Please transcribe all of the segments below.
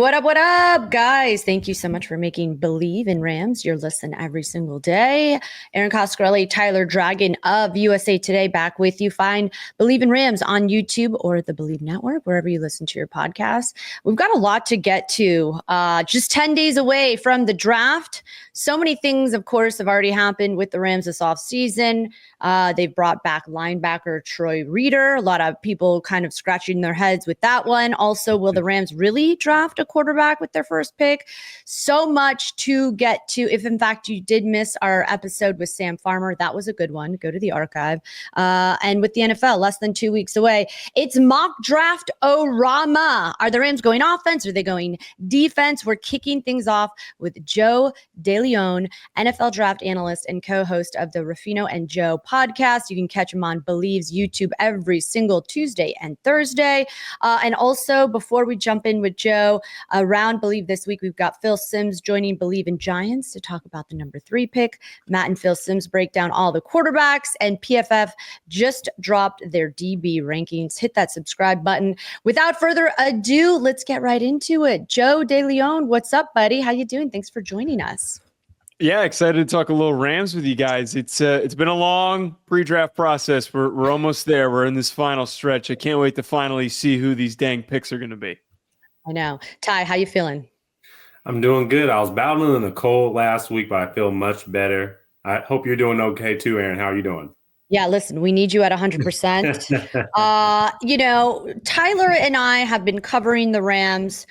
What up, guys? Thank you so much for making Bleav in Rams your listen every single day. Erin, Coscarelli, Tyler Dragon of USA Today back with you. Find Bleav in Rams on YouTube or the Bleav Network, wherever you listen to your podcast. We've got a lot to get to. Just 10 days away from the draft. So many things, of course, have already happened with the Rams this offseason. They've brought back linebacker Troy Reeder. A lot of people kind of scratching their heads with that one. Also, will the Rams really draft a quarterback with their first pick? So much to get to. If in fact you did miss our episode with Sam Farmer, that was a good one. Go to the archive. And with the NFL less than 2 weeks away, it's mock draft orama. Are the Rams going offense? Are they going defense? We're kicking things off with Joe DeLeone, NFL draft analyst and co-host of the Ruffino and Joe podcast. You can catch him on Bleav's YouTube every single Tuesday and Thursday. And also, before we jump in with Joe, around Bleav this week, we've got Phil Simms joining Bleav in Giants to talk about the number 3 pick. Matt and Phil Simms break down all the quarterbacks, and PFF just dropped their DB rankings. Hit that subscribe button. Without further ado, let's get right into it. Joe DeLeone, what's up, buddy? How you doing? Thanks for joining us. Yeah, excited to talk a little Rams with you guys. It's been a long pre-draft process. We're almost there. We're in this final stretch. I can't wait to finally see who these dang picks are going to be. I know. Ty, how you feeling? I'm doing good. I was battling in the cold last week, but I feel much better. I hope you're doing okay too, Erin. How are you doing? Yeah, listen, we need you at 100%. Tyler and I have been covering the Rams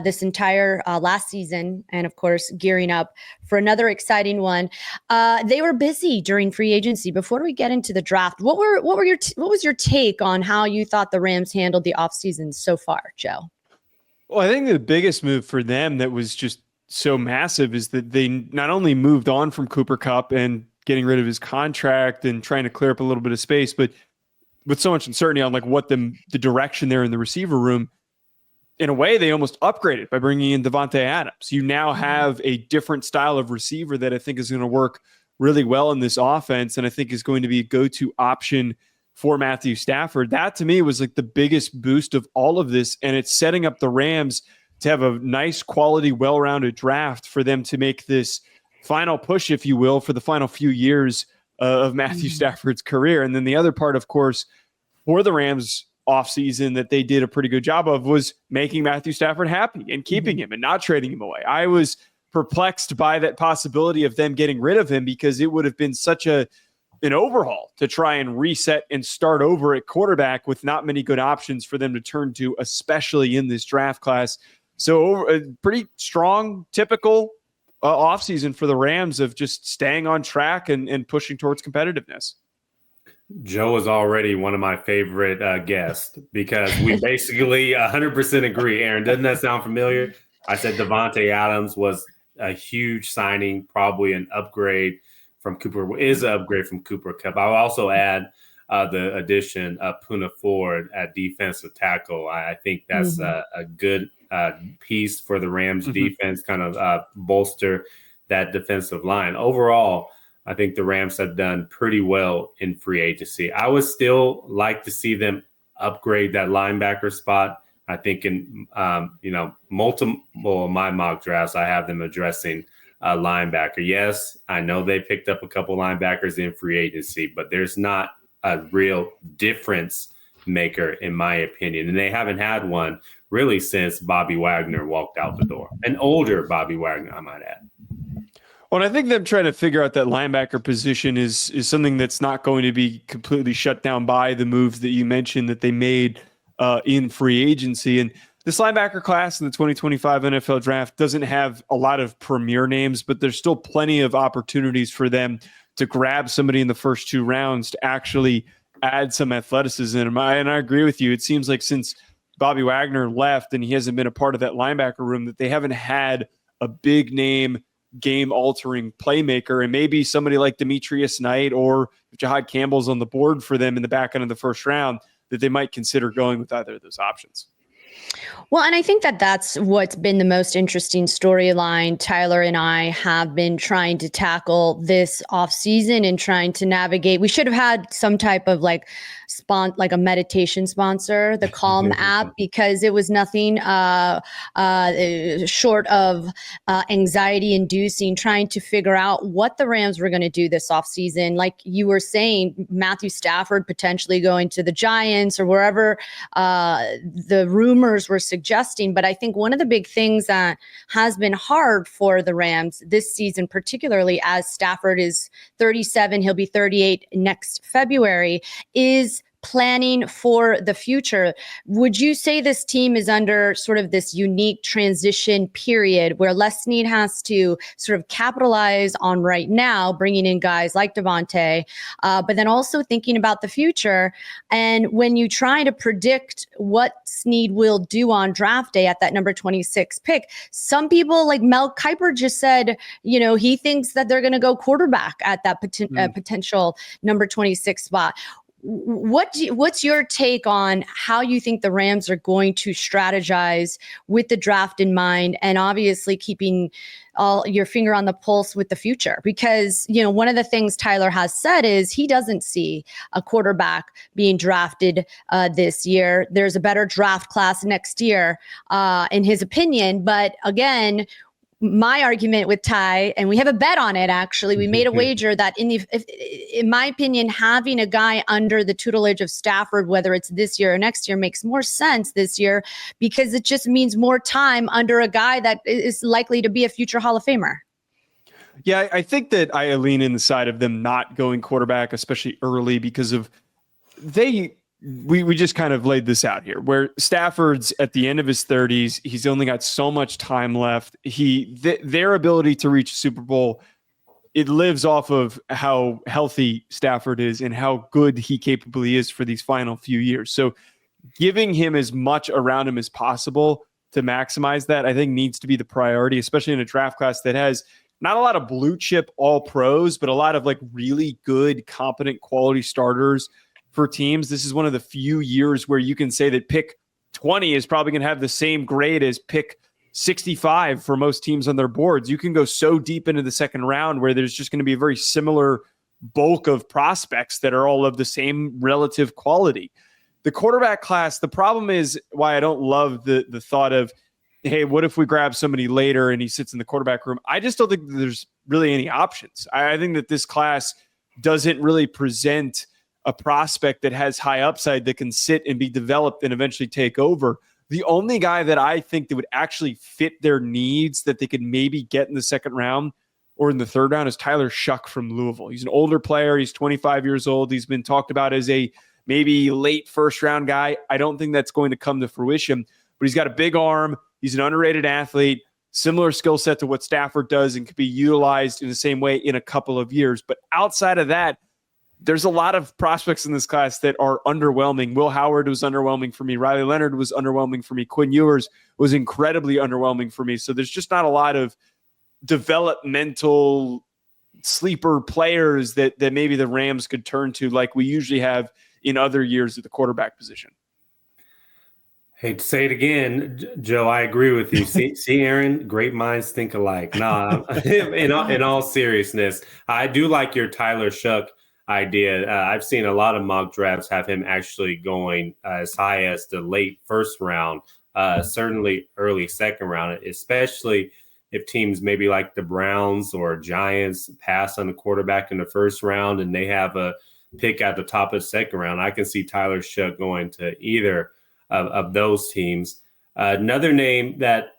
this entire last season, and of course, gearing up for another exciting one. They were busy during free agency. Before we get into the draft, what was your take on how you thought the Rams handled the offseason so far, Joe? Well, I think the biggest move for them that was just so massive is that they not only moved on from Cooper Kupp and getting rid of his contract and trying to clear up a little bit of space, but with so much uncertainty on like what the direction there in the receiver room, in a way, they almost upgraded by bringing in Davante Adams. You now have a different style of receiver that I think is going to work really well in this offense, and I think is going to be a go-to option for Matthew Stafford. That to me was like the biggest boost of all of this, and it's setting up the Rams to have a nice, quality, well-rounded draft for them to make this final push, if you will, for the final few years of Matthew Stafford's career. And then the other part, of course, for the Rams offseason that they did a pretty good job of was making Matthew Stafford happy and keeping him and not trading him away. I was perplexed by that possibility of them getting rid of him because it would have been such an overhaul to try and reset and start over at quarterback with not many good options for them to turn to, especially in this draft class. So a pretty strong, typical offseason for the Rams of just staying on track and pushing towards competitiveness. Joe is already one of my favorite guests because we basically 100% agree. Erin, doesn't that sound familiar? I said Davante Adams was a huge signing, probably an upgrade from Cooper Kupp. I'll also add the addition of Poona Ford at defensive tackle. I think that's a good piece for the Rams defense, kind of bolster that defensive line. Overall, I think the Rams have done pretty well in free agency. I would still like to see them upgrade that linebacker spot. I think in multiple of my mock drafts, I have them addressing linebacker. Yes, I know they picked up a couple linebackers in free agency, but there's not a real difference maker, in my opinion. And they haven't had one really since Bobby Wagner walked out the door. An older Bobby Wagner, I might add. Well, I think them trying to figure out that linebacker position is something that's not going to be completely shut down by the moves that you mentioned that they made in free agency. And this linebacker class in the 2025 NFL draft doesn't have a lot of premier names, but there's still plenty of opportunities for them to grab somebody in the first 2 rounds to actually add some athleticism. And I agree with you. It seems like since Bobby Wagner left and he hasn't been a part of that linebacker room, that they haven't had a big name, game-altering playmaker. And maybe somebody like Demetrius Knight or if Jahad Campbell's on the board for them in the back end of the first round, that they might consider going with either of those options. Well, and I think that that's what's been the most interesting storyline Tyler and I have been trying to tackle this offseason and trying to navigate. We should have had some type of like a meditation sponsor, the Calm app, because it was nothing short of anxiety inducing, trying to figure out what the Rams were going to do this offseason. Like you were saying, Matthew Stafford potentially going to the Giants or wherever the rumors were suggesting. But I think one of the big things that has been hard for the Rams this season, particularly as Stafford is 37, he'll be 38 next February, is planning for the future. Would you say this team is under sort of this unique transition period where Les Snead has to sort of capitalize on right now, bringing in guys like Davante, but then also thinking about the future? And when you try to predict what Snead will do on draft day at that number 26 pick, some people like Mel Kiper just said, he thinks that they're going to go quarterback at that potential number 26 spot. What's your take on how you think the Rams are going to strategize with the draft in mind, and obviously keeping all your finger on the pulse with the future? Because, one of the things Tyler has said is he doesn't see a quarterback being drafted this year. There's a better draft class next year, in his opinion. But again, my argument with Ty, and we have a bet on it, actually, we made a wager that in my opinion, having a guy under the tutelage of Stafford, whether it's this year or next year, makes more sense this year because it just means more time under a guy that is likely to be a future Hall of Famer. Yeah, I think that I lean in the side of them not going quarterback, especially early, because of we just kind of laid this out here where Stafford's at the end of his 30s. He's only got so much time left. Their ability to reach Super Bowl, it lives off of how healthy Stafford is and how good he capably is for these final few years. So giving him as much around him as possible to maximize that, I think needs to be the priority, especially in a draft class that has not a lot of blue chip all pros, but a lot of like really good, competent, quality starters for teams. This is one of the few years where you can say that pick 20 is probably going to have the same grade as pick 65 for most teams on their boards. You can go so deep into the second round where there's just going to be a very similar bulk of prospects that are all of the same relative quality. The quarterback class, the problem is why I don't love the thought of, hey, what if we grab somebody later and he sits in the quarterback room? I just don't think there's really any options. I think that this class doesn't really present a prospect that has high upside that can sit and be developed and eventually take over. The only guy that I think that would actually fit their needs that they could maybe get in the second round or in the third round is Tyler Shuck from Louisville. He's an older player. He's 25 years old. He's been talked about as a maybe late first round guy. I don't think that's going to come to fruition, but he's got a big arm. He's an underrated athlete, similar skill set to what Stafford does and could be utilized in the same way in a couple of years. But outside of that, there's a lot of prospects in this class that are underwhelming. Will Howard was underwhelming for me. Riley Leonard was underwhelming for me. Quinn Ewers was incredibly underwhelming for me. So there's just not a lot of developmental sleeper players that maybe the Rams could turn to like we usually have in other years at the quarterback position. Hate to say it again, Joe, I agree with you. See, Erin, great minds think alike. Nah, in all seriousness, I do like your Tyler Shuck idea. I've seen a lot of mock drafts have him actually going as high as the late first round, certainly early second round, especially if teams maybe like the Browns or Giants pass on the quarterback in the first round and they have a pick at the top of the second round. I can see Tyler Shuck going to either of those teams. Another name that,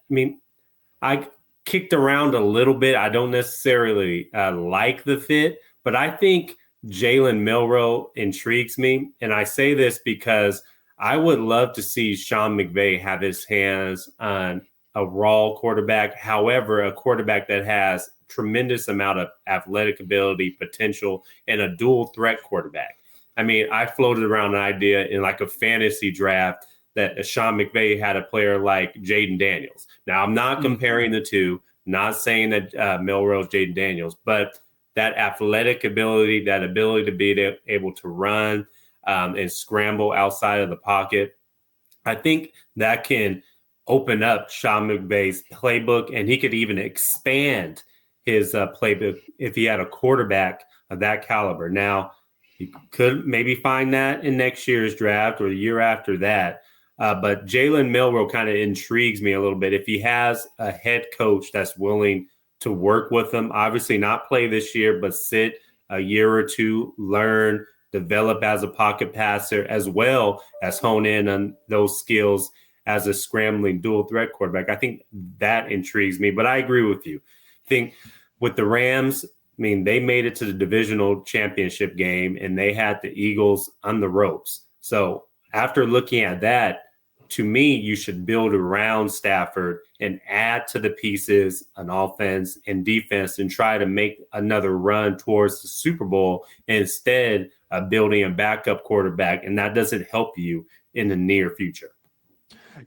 I kicked around a little bit. I don't necessarily like the fit, but I think Jalen Milroe intrigues me. And I say this because I would love to see Sean McVay have his hands on a raw quarterback. However, a quarterback that has tremendous amount of athletic ability, potential, and a dual threat quarterback. I floated around an idea in like a fantasy draft that Sean McVay had a player like Jaden Daniels. Now, I'm not comparing the two, not saying that Milroe is Jaden Daniels, but that athletic ability, that ability to be able to run and scramble outside of the pocket, I think that can open up Sean McVay's playbook, and he could even expand his playbook if he had a quarterback of that caliber. Now, he could maybe find that in next year's draft or the year after that. But Jalen Milroe kind of intrigues me a little bit. If he has a head coach that's willing to work with him, obviously not play this year, but sit a year or two, learn, develop as a pocket passer, as well as hone in on those skills as a scrambling dual threat quarterback. I think that intrigues me, but I agree with you. I think with the Rams, I mean, they made it to the divisional championship game and they had the Eagles on the ropes. So after looking at that, to me, you should build around Stafford and add to the pieces on offense and defense and try to make another run towards the Super Bowl instead of building a backup quarterback. And that doesn't help you in the near future.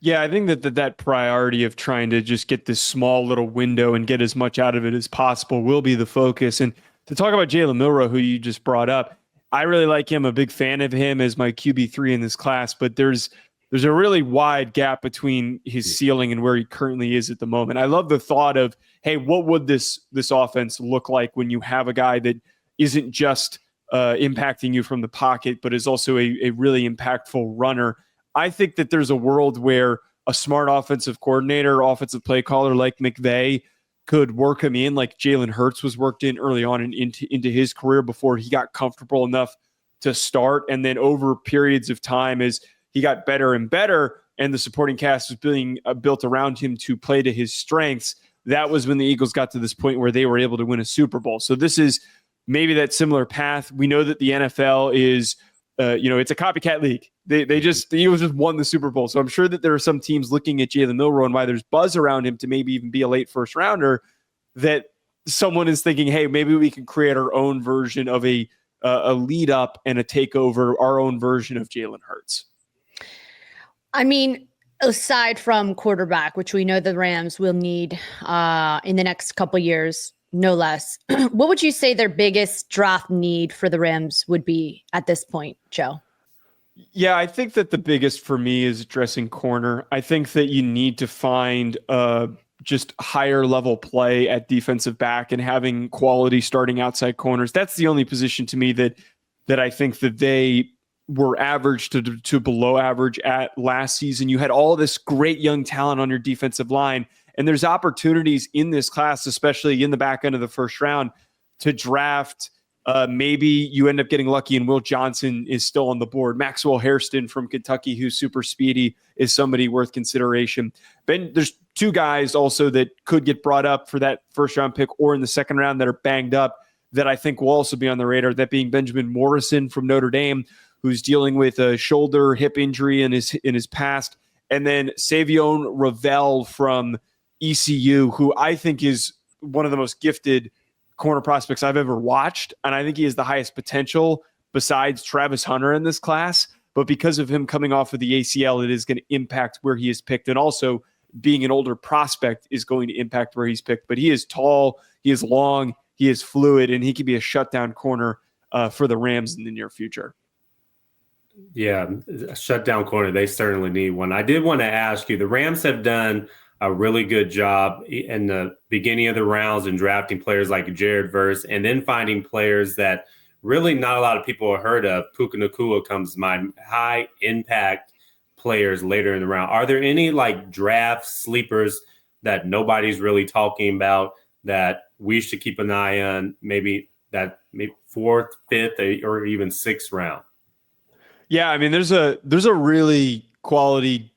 Yeah, I think that priority of trying to just get this small little window and get as much out of it as possible will be the focus. And to talk about Jalen Milroe, who you just brought up, I really like him. I'm a big fan of him as my QB3 in this class, but there's a really wide gap between his ceiling and where he currently is at the moment. I love the thought of, hey, what would this offense look like when you have a guy that isn't just impacting you from the pocket, but is also a really impactful runner. I think that there's a world where a smart offensive coordinator, offensive play caller like McVay could work him in like Jalen Hurts was worked in early on and into his career before he got comfortable enough to start. And then over periods of time, as he got better and better and the supporting cast was being built around him to play to his strengths, that was when the Eagles got to this point where they were able to win a Super Bowl. So this is maybe that similar path. We know that the NFL is, it's a copycat league. The Eagles just won the Super Bowl. So I'm sure that there are some teams looking at Jalen Milroe and why there's buzz around him to maybe even be a late first rounder, that someone is thinking, hey, maybe we can create our own version of a lead up and a takeover, our own version of Jalen Hurts. I mean, aside from quarterback, which we know the Rams will need in the next couple years, no less, what would you say their biggest draft need for the Rams would be at this point, Joe? Yeah, I think that the biggest for me is addressing corner. I think that you need to find just higher level play at defensive back and having quality starting outside corners. That's the only position to me that I think that they were average to below average at last season. You had all this great young talent on your defensive line, and there's opportunities in this class, especially in the back end of the first round, to draft. Maybe you end up getting lucky and Will Johnson is still on the board. Maxwell Hairston from Kentucky, who's super speedy, is somebody worth consideration. Then there's two guys also that could get brought up for that first round pick or in the second round that are banged up that I think will also be on the radar, that being Benjamin Morrison from Notre Dame, who's dealing with a shoulder hip injury in his past, and then Savion Ravel from ECU, who I think is one of the most gifted corner prospects I've ever watched. And I think he has the highest potential besides Travis Hunter in this class. But because of him coming off of the ACL, it is going to impact where he is picked. And also being an older prospect is going to impact where he's picked. But he is tall, he is long, he is fluid, and he could be a shutdown corner for the Rams in the near future. Yeah, a shutdown corner, they certainly need one. I did want to ask you, the Rams have done a really good job in the beginning of the rounds in drafting players like Jared Verse and then finding players that really not a lot of people have heard of. Puka Nacua comes to mind, high impact players later in the round. Are there any like draft sleepers that nobody's really talking about that we should keep an eye on, maybe fourth, fifth, or even sixth round? Yeah, I mean, there's really quality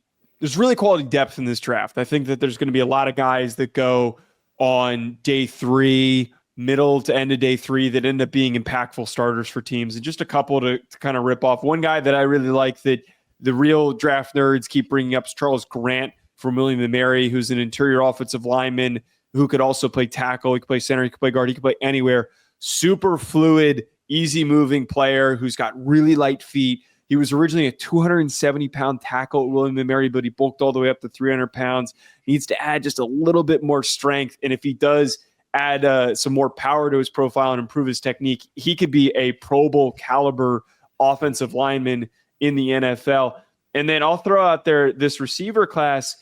depth in this draft. I think that there's going to be a lot of guys that go on day 3, middle to end of day 3, that end up being impactful starters for teams, and just a couple to kind of rip off. One guy that I really like that the real draft nerds keep bringing up is Charles Grant from William & Mary, who's an interior offensive lineman who could also play tackle. He could play center. He could play guard. He could play anywhere. Super fluid, easy moving player who's got really light feet. He was originally a 270-pound tackle at William & Mary, but he bulked all the way up to 300 pounds. He needs to add just a little bit more strength. And if he does add some more power to his profile and improve his technique, he could be a Pro Bowl caliber offensive lineman in the NFL. And then I'll throw out there, this receiver class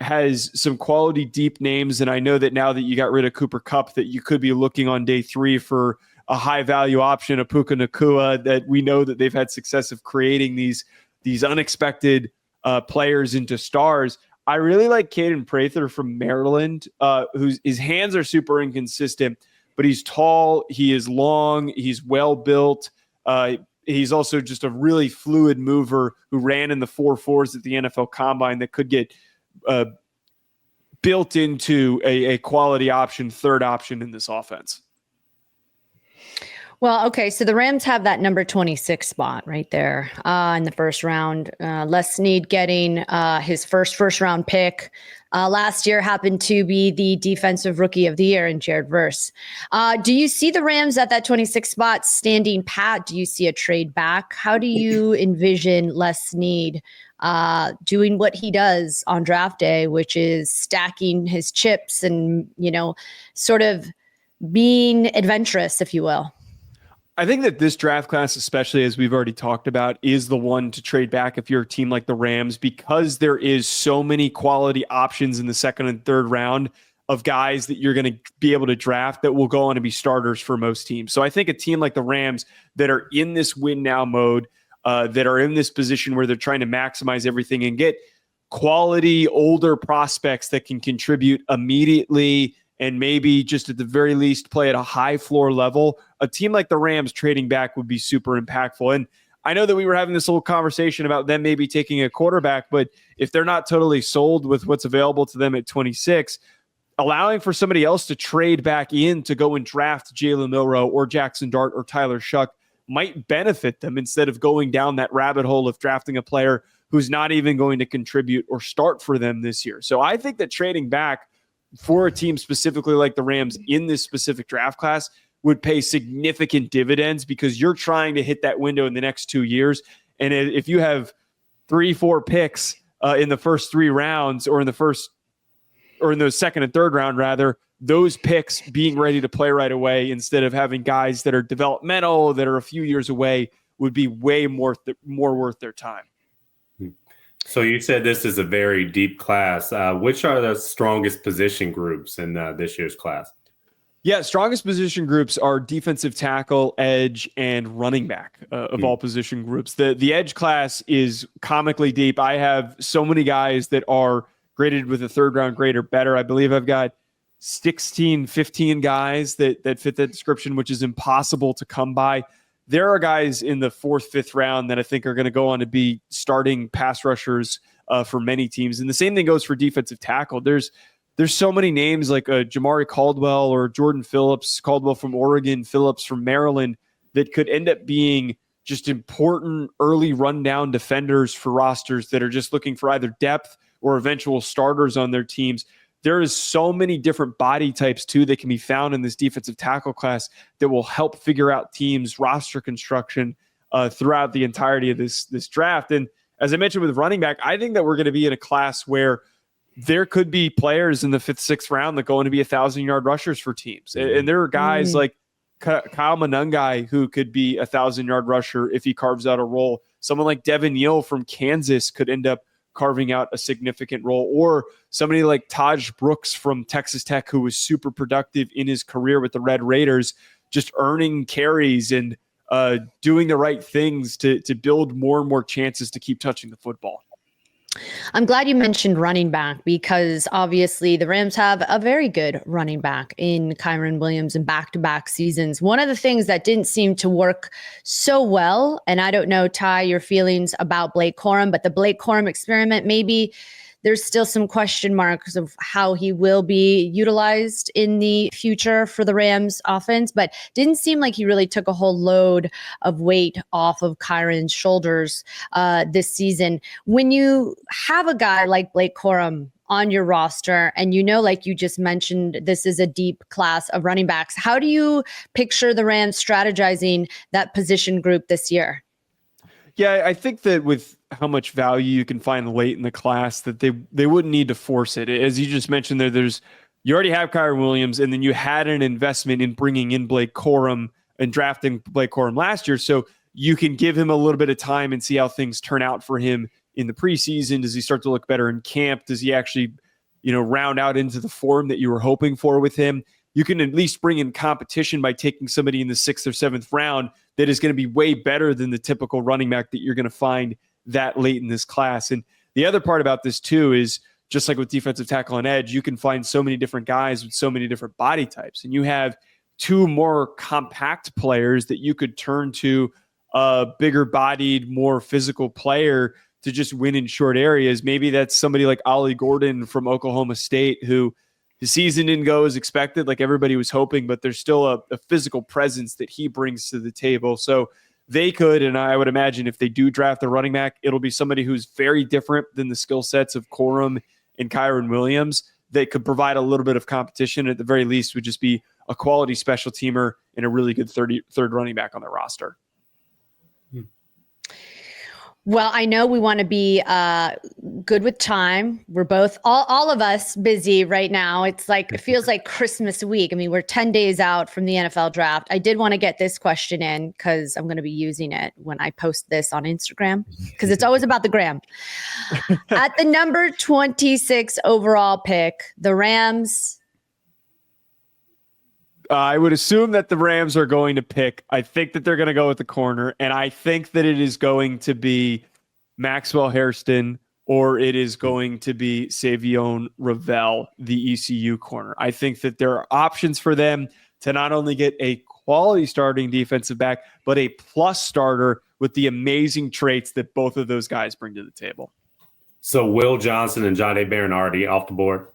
has some quality deep names. And I know that now that you got rid of Cooper Kupp, that you could be looking on day 3 for a high value option, a Puka Nacua, that we know that they've had success of creating these unexpected players into stars. I really like Caden Prather from Maryland, his hands are super inconsistent, but he's tall, he is long, he's well built. He's also just a really fluid mover who ran in the 4.4s at the NFL Combine that could get built into a quality option, third option in this offense. Well, okay, so the Rams have that number 26 spot right there in the first round. Les Snead getting his first round pick. Last year happened to be the defensive rookie of the year in Jared Verse. Do you see the Rams at that 26 spot standing pat? Do you see a trade back? How do you envision Les Snead doing what he does on draft day, which is stacking his chips and, sort of being adventurous, if you will? I think that this draft class, especially as we've already talked about, is the one to trade back if you're a team like the Rams, because there is so many quality options in the second and third round of guys that you're going to be able to draft that will go on to be starters for most teams. So I think a team like the Rams that are in this win now mode, that are in this position where they're trying to maximize everything and get quality older prospects that can contribute immediately and maybe just at the very least play at a high floor level, a team like the Rams trading back would be super impactful. And I know that we were having this little conversation about them maybe taking a quarterback, but if they're not totally sold with what's available to them at 26, allowing for somebody else to trade back in to go and draft Jalen Milroe or Jackson Dart or Tyler Shuck might benefit them instead of going down that rabbit hole of drafting a player who's not even going to contribute or start for them this year. So I think that trading back for a team specifically like the Rams in this specific draft class would pay significant dividends, because you're trying to hit that window in the next 2 years. And if you have 3-4 picks in the first 3 rounds, or in the second and third round, rather, those picks being ready to play right away instead of having guys that are developmental, that are a few years away, would be way more worth their time. So you said this is a very deep class. Which are the strongest position groups in this year's class? Yeah, strongest position groups are defensive tackle, edge, and running back of all position groups. The edge class is comically deep. I have so many guys that are graded with a third round grade or better. I Bleav I've got 16, 15 guys that fit that description, which is impossible to come by. There are guys in the 4th, 5th round that I think are going to go on to be starting pass rushers for many teams. And the same thing goes for defensive tackle. There's so many names like Jamari Caldwell or Jordan Phillips, Caldwell from Oregon, Phillips from Maryland, that could end up being just important early rundown defenders for rosters that are just looking for either depth or eventual starters on their teams. There is so many different body types too that can be found in this defensive tackle class that will help figure out teams' roster construction throughout the entirety of this draft. And as I mentioned with running back, I think that we're going to be in a class where there could be players in the 5th, 6th round that go on to be 1,000-yard rushers for teams. And there are guys like Kyle Monungai who could be 1,000-yard rusher if he carves out a role. Someone like Devin Neal from Kansas could end up carving out a significant role, or somebody like Taj Brooks from Texas Tech, who was super productive in his career with the Red Raiders, just earning carries and doing the right things to build more and more chances to keep touching the football. I'm glad you mentioned running back, because obviously the Rams have a very good running back in Kyren Williams in back-to-back seasons. One of the things that didn't seem to work so well, and I don't know, Ty, your feelings about Blake Corum, but the Blake Corum experiment, maybe there's still some question marks of how he will be utilized in the future for the Rams offense, but didn't seem like he really took a whole load of weight off of Kyren's shoulders this season. When you have a guy like Blake Corum on your roster, and like you just mentioned, this is a deep class of running backs, how do you picture the Rams strategizing that position group this year? Yeah, I think that with how much value you can find late in the class, that they wouldn't need to force it. As you just mentioned you already have Kyren Williams, and then you had an investment in bringing in Blake Corum and drafting Blake Corum last year. So you can give him a little bit of time and see how things turn out for him in the preseason? Does he start to look better in camp? Does he actually, round out into the form that you were hoping for with him? You can at least bring in competition by taking somebody in the 6th or 7th round that is going to be way better than the typical running back that you're going to find that late in this class. And the other part about this too is, just like with defensive tackle and edge, you can find so many different guys with so many different body types. And you have 2 more compact players that you could turn to a bigger bodied, more physical player to just win in short areas. Maybe that's somebody like Ollie Gordon from Oklahoma State, who his season didn't go as expected, like everybody was hoping, but there's still a physical presence that he brings to the table. So they could, and I would imagine if they do draft a running back, it'll be somebody who's very different than the skill sets of Corum and Kyron Williams. They could provide a little bit of competition. At the very least, would just be a quality special teamer and a really good third running back on their roster. Well, I know we want to be good with time. We're both, all of us, busy right now. It feels like Christmas week. I mean, we're 10 days out from the NFL draft. I did want to get this question in because I'm going to be using it when I post this on Instagram, because it's always about the gram. At the number 26 overall pick, the Rams. I would assume that the Rams are going to pick. I think that they're going to go with the corner, and I think that it is going to be Maxwell Hairston or it is going to be Savion Ravel, the ECU corner. I think that there are options for them to not only get a quality starting defensive back, but a plus starter with the amazing traits that both of those guys bring to the table. So Will Johnson and Jahdae Barron already off the board?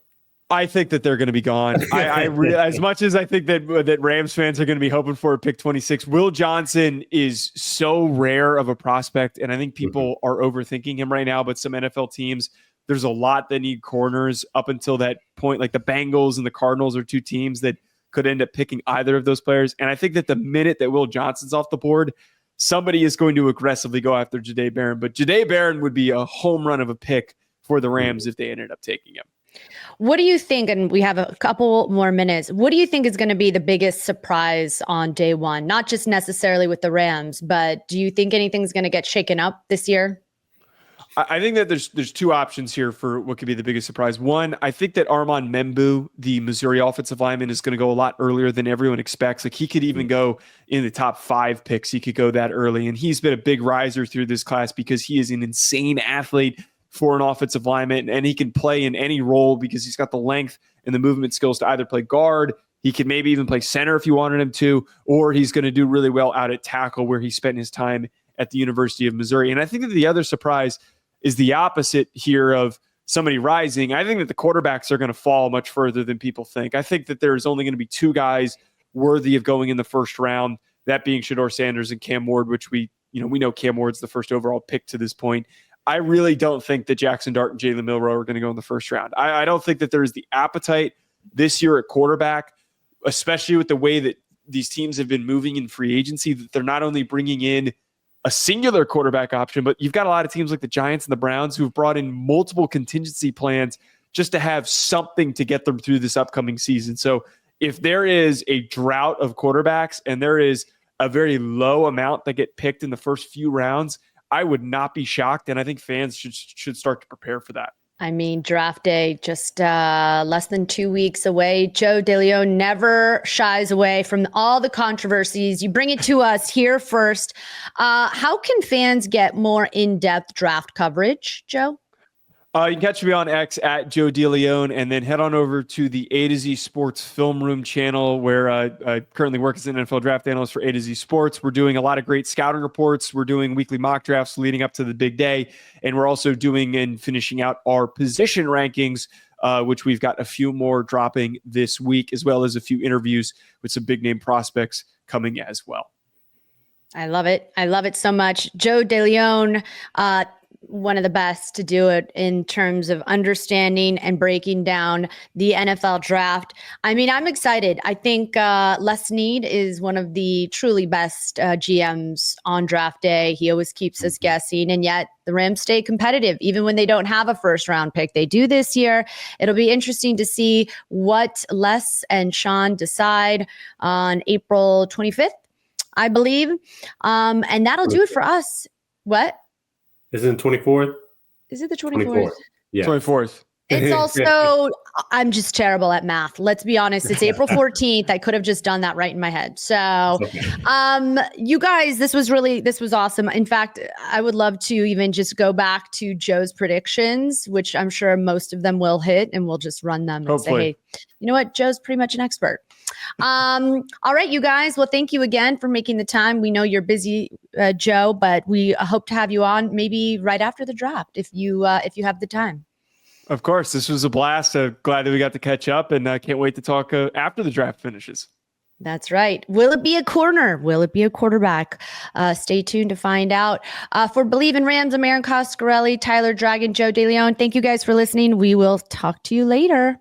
I think that they're going to be gone. As much as I think that Rams fans are going to be hoping for a pick 26, Will Johnson is so rare of a prospect, and I think people are overthinking him right now. But some NFL teams, there's a lot that need corners up until that point. Like the Bengals and the Cardinals are 2 teams that could end up picking either of those players. And I think that the minute that Will Johnson's off the board, somebody is going to aggressively go after Jahdae Barron. But Jahdae Barron would be a home run of a pick for the Rams if they ended up taking him. What do you think, and we have a couple more minutes, what do you think is going to be the biggest surprise on day one? Not just necessarily with the Rams, but do you think anything's going to get shaken up this year? I think that there's 2 options here for what could be the biggest surprise. One, I think that Armand Membu, the Missouri offensive lineman, is going to go a lot earlier than everyone expects. Like he could even go in the top 5 picks. He could go that early. And he's been a big riser through this class because he is an insane athlete for an offensive lineman, and he can play in any role because he's got the length and the movement skills to either play guard. He can maybe even play center if you wanted him to, or he's going to do really well out at tackle where he spent his time at the University of Missouri. And I think that the other surprise is the opposite here of somebody rising. I think that the quarterbacks are going to fall much further than people think. I think that there's only going to be 2 guys worthy of going in the first round, that being Shedeur Sanders and Cam Ward, which we know Cam Ward's the first overall pick to this point. I really don't think that Jackson Dart and Jalen Milroe are going to go in the first round. I don't think that there's the appetite this year at quarterback, especially with the way that these teams have been moving in free agency, that they're not only bringing in a singular quarterback option, but you've got a lot of teams like the Giants and the Browns who've brought in multiple contingency plans just to have something to get them through this upcoming season. So if there is a drought of quarterbacks and there is a very low amount that get picked in the first few rounds, I would not be shocked, and I think fans should start to prepare for that. I mean, draft day just less than 2 weeks away. Joe DeLeone never shies away from all the controversies. You bring it to us here first. How can fans get more in-depth draft coverage, Joe? You can catch me on X at Joe DeLeone, and then head on over to the A to Z Sports Film Room channel, where I currently work as an NFL draft analyst for A to Z Sports. We're doing a lot of great scouting reports. We're doing weekly mock drafts leading up to the big day, and we're also doing and finishing out our position rankings, which we've got a few more dropping this week, as well as a few interviews with some big name prospects coming as well. I love it. I love it so much. Joe DeLeone, one of the best to do it in terms of understanding and breaking down the NFL draft. I mean, I'm excited. I think Les Snead is one of the truly best GMs on draft day. He always keeps us guessing, and yet the Rams stay competitive even when they don't have a first round pick. They do this year. It'll be interesting to see what Les and Sean decide on April 25th, I believe. And that'll do it for us. What? Isn't it 24th? Is it the 24th? 24th. Yeah. 24th. It's also, I'm just terrible at math. Let's be honest. It's April 14th. I could have just done that right in my head. So, you guys, this was awesome. In fact, I would love to even just go back to Joe's predictions, which I'm sure most of them will hit, and we'll just run them and say, hey, you know what? Joe's pretty much an expert. All right, you guys. Well, thank you again for making the time. We know you're busy, Joe, but we hope to have you on maybe right after the draft if you have the time. Of course, this was a blast. Glad that we got to catch up, and I can't wait to talk after the draft finishes. That's right. Will it be a corner? Will it be a quarterback? Stay tuned to find out. For Bleav in Rams, I'm Erin Coscarelli, Tyler Dragon, Joe DeLeone. Thank you guys for listening. We will talk to you later.